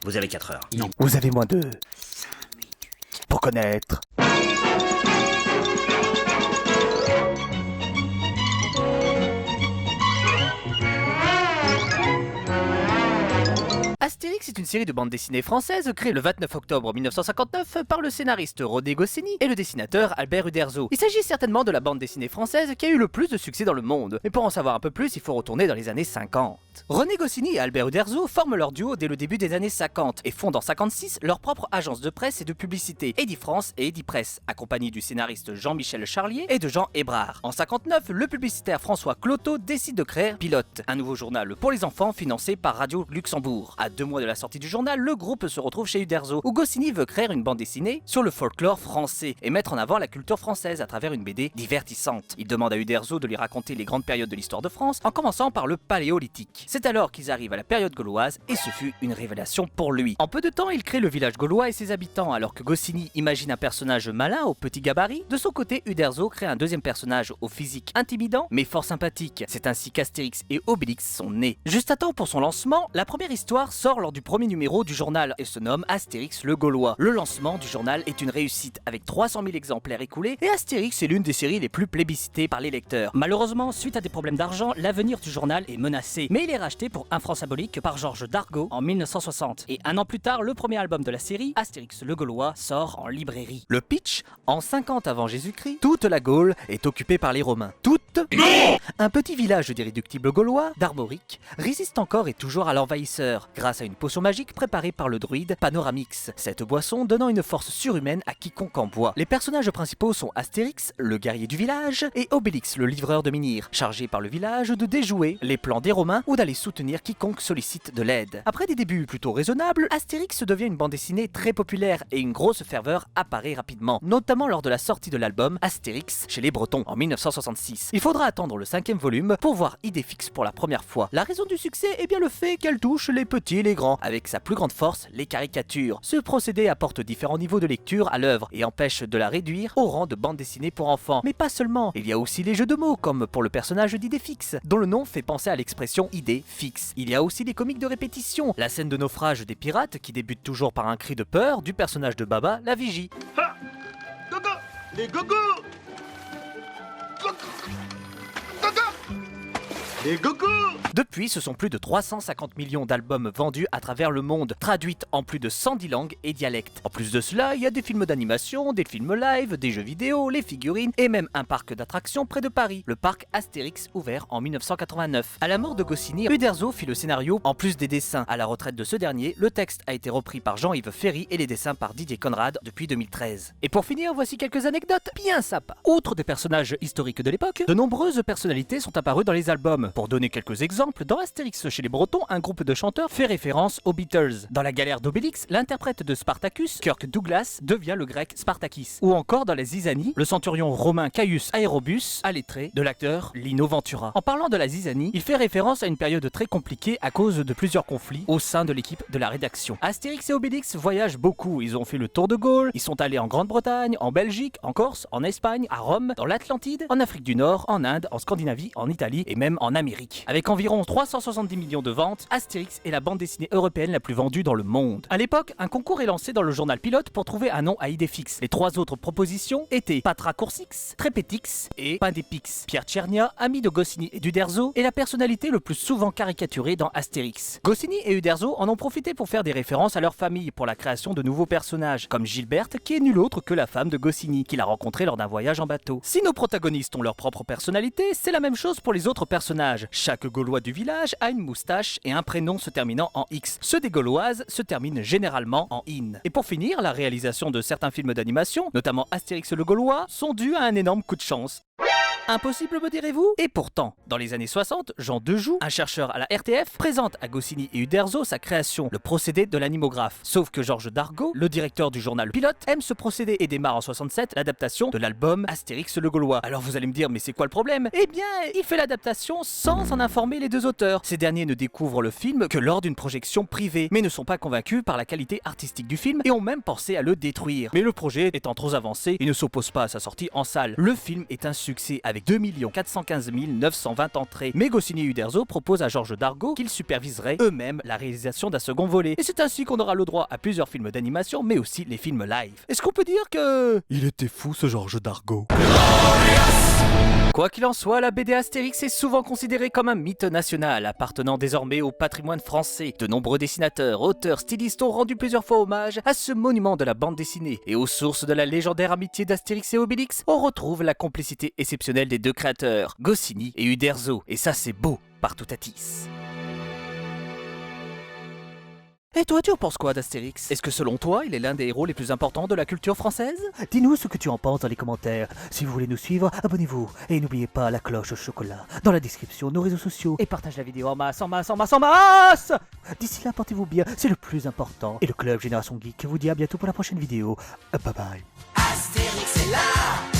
Vous avez 4 heures. Non. Vous avez moins de... 5 minutes. Pour connaître. Astérix est une série de bandes dessinées françaises créée le 29 octobre 1959 par le scénariste René Goscinny et le dessinateur Albert Uderzo. Il s'agit certainement de la bande dessinée française qui a eu le plus de succès dans le monde, mais pour en savoir un peu plus, il faut retourner dans les années 50. René Goscinny et Albert Uderzo forment leur duo dès le début des années 50 et fondent en 56 leur propre agence de presse et de publicité, Eddy France et Eddy Presse, accompagnés du scénariste Jean-Michel Charlier et de Jean Hébrard. En 59, le publicitaire François Cloteau décide de créer Pilote, un nouveau journal pour les enfants financé par Radio Luxembourg. À 2 mois de la sortie du journal, le groupe se retrouve chez Uderzo, où Goscinny veut créer une bande dessinée sur le folklore français et mettre en avant la culture française à travers une BD divertissante. Il demande à Uderzo de lui raconter les grandes périodes de l'histoire de France, en commençant par le Paléolithique. C'est alors qu'ils arrivent à la période gauloise et ce fut une révélation pour lui. En peu de temps, il crée le village gaulois et ses habitants, alors que Goscinny imagine un personnage malin au petit gabarit. De son côté, Uderzo crée un deuxième personnage au physique intimidant, mais fort sympathique. C'est ainsi qu'Astérix et Obélix sont nés. Juste à temps pour son lancement, la première histoire sort lors du premier numéro du journal et se nomme Astérix le Gaulois. Le lancement du journal est une réussite avec 300 000 exemplaires écoulés et Astérix est l'une des séries les plus plébiscitées par les lecteurs. Malheureusement, suite à des problèmes d'argent, l'avenir du journal est menacé, mais il est racheté pour un franc symbolique par Georges Dargaud en 1960. Et un an plus tard, le premier album de la série, Astérix le Gaulois, sort en librairie. Le pitch, en 50 avant Jésus-Christ, toute la Gaule est occupée par les Romains. Non. Un petit village d'irréductibles gaulois, d'Armorique, résiste encore et toujours à l'envahisseur, grâce à une potion magique préparée par le druide Panoramix, cette boisson donnant une force surhumaine à quiconque en boit. Les personnages principaux sont Astérix, le guerrier du village, et Obélix, le livreur de menhirs, chargé par le village de déjouer les plans des Romains ou d'aller soutenir quiconque sollicite de l'aide. Après des débuts plutôt raisonnables, Astérix devient une bande dessinée très populaire et une grosse ferveur apparaît rapidement, notamment lors de la sortie de l'album Astérix chez les Bretons en 1966. Il faudra attendre le 5e volume pour voir Idée fixe pour la première fois. La raison du succès est bien le fait qu'elle touche les petits et les grands, avec sa plus grande force, les caricatures. Ce procédé apporte différents niveaux de lecture à l'œuvre et empêche de la réduire au rang de bande dessinée pour enfants. Mais pas seulement, il y a aussi les jeux de mots, comme pour le personnage d'Idée fixe, dont le nom fait penser à l'expression idée fixe. Il y a aussi des comiques de répétition, la scène de naufrage des pirates qui débute toujours par un cri de peur du personnage de Baba, la vigie. Ha! Gogo! Les gogos! Les gogos! Depuis, ce sont plus de 350 millions d'albums vendus à travers le monde, traduites en plus de 110 langues et dialectes. En plus de cela, il y a des films d'animation, des films live, des jeux vidéo, les figurines et même un parc d'attractions près de Paris, le parc Astérix ouvert en 1989. À la mort de Goscinny, Uderzo fit le scénario en plus des dessins. À la retraite de ce dernier, le texte a été repris par Jean-Yves Ferry et les dessins par Didier Conrad depuis 2013. Et pour finir, voici quelques anecdotes bien sympas. Outre des personnages historiques de l'époque, de nombreuses personnalités sont apparues dans les albums. Pour donner quelques exemples, dans Astérix chez les Bretons, un groupe de chanteurs fait référence aux Beatles. Dans La galère d'Obélix, l'interprète de Spartacus, Kirk Douglas, devient le grec Spartakis. Ou encore dans la Zizanie, le centurion romain Caius Aérobus a les traits de l'acteur Lino Ventura. En parlant de la Zizanie, il fait référence à une période très compliquée à cause de plusieurs conflits au sein de l'équipe de la rédaction. Astérix et Obélix voyagent beaucoup, ils ont fait le tour de Gaule, ils sont allés en Grande-Bretagne, en Belgique, en Corse, en Espagne, à Rome, dans l'Atlantide, en Afrique du Nord, en Inde, en Scandinavie, en Italie et même en Amérique. Avec environ 370 millions de ventes, Astérix est la bande dessinée européenne la plus vendue dans le monde. À l'époque, un concours est lancé dans le journal Pilote pour trouver un nom à idée fixe. Les 3 autres propositions étaient Patra Coursix, Trépétix et Pindépix. Pierre Tchernia, ami de Goscinny et d'Uderzo, est la personnalité le plus souvent caricaturée dans Astérix. Goscinny et Uderzo en ont profité pour faire des références à leur famille pour la création de nouveaux personnages, comme Gilberte qui est nulle autre que la femme de Goscinny, qu'il a rencontrée lors d'un voyage en bateau. Si nos protagonistes ont leur propre personnalité, c'est la même chose pour les autres personnages. Chaque Gaulois du village a une moustache et un prénom se terminant en X. Ceux des Gauloises se terminent généralement en IN. Et pour finir, la réalisation de certains films d'animation, notamment Astérix le Gaulois, sont dus à un énorme coup de chance. Impossible me direz-vous? Et pourtant, dans les années 60, Jean Dejoux, un chercheur à la RTF, présente à Goscinny et Uderzo sa création, le procédé de l'animographe. Sauf que Georges Dargaud, le directeur du journal Pilote, aime ce procédé et démarre en 67 l'adaptation de l'album Astérix le Gaulois. Alors vous allez me dire, mais c'est quoi le problème? Eh bien, il fait l'adaptation sans en informer les 2 auteurs. Ces derniers ne découvrent le film que lors d'une projection privée, mais ne sont pas convaincus par la qualité artistique du film et ont même pensé à le détruire. Mais le projet étant trop avancé, il ne s'oppose pas à sa sortie en salle. Le film est un succès avec avec 2 415 920 entrées. Mais Goscinny et Uderzo proposent à Georges Dargaud qu'ils superviseraient eux-mêmes la réalisation d'un second volet. Et c'est ainsi qu'on aura le droit à plusieurs films d'animation, mais aussi les films live. Est-ce qu'on peut dire que... Il était fou ce Georges Dargaud. Quoi qu'il en soit, la BD Astérix est souvent considérée comme un mythe national, appartenant désormais au patrimoine français. De nombreux dessinateurs, auteurs, stylistes ont rendu plusieurs fois hommage à ce monument de la bande dessinée. Et aux sources de la légendaire amitié d'Astérix et Obélix, on retrouve la complicité exceptionnelle des deux créateurs, Goscinny et Uderzo. Et ça c'est beau, partout à Tisse. Et toi, tu en penses quoi d'Astérix? Est-ce que selon toi, il est l'un des héros les plus importants de la culture française? Dis-nous ce que tu en penses dans les commentaires. Si vous voulez nous suivre, abonnez-vous. Et n'oubliez pas la cloche au chocolat. Dans la description, nos réseaux sociaux. Et partage la vidéo en masse, en masse, en masse, en masse. D'ici là, portez-vous bien, c'est le plus important. Et le club Génération Geek vous dit à bientôt pour la prochaine vidéo. Bye bye. Astérix est là.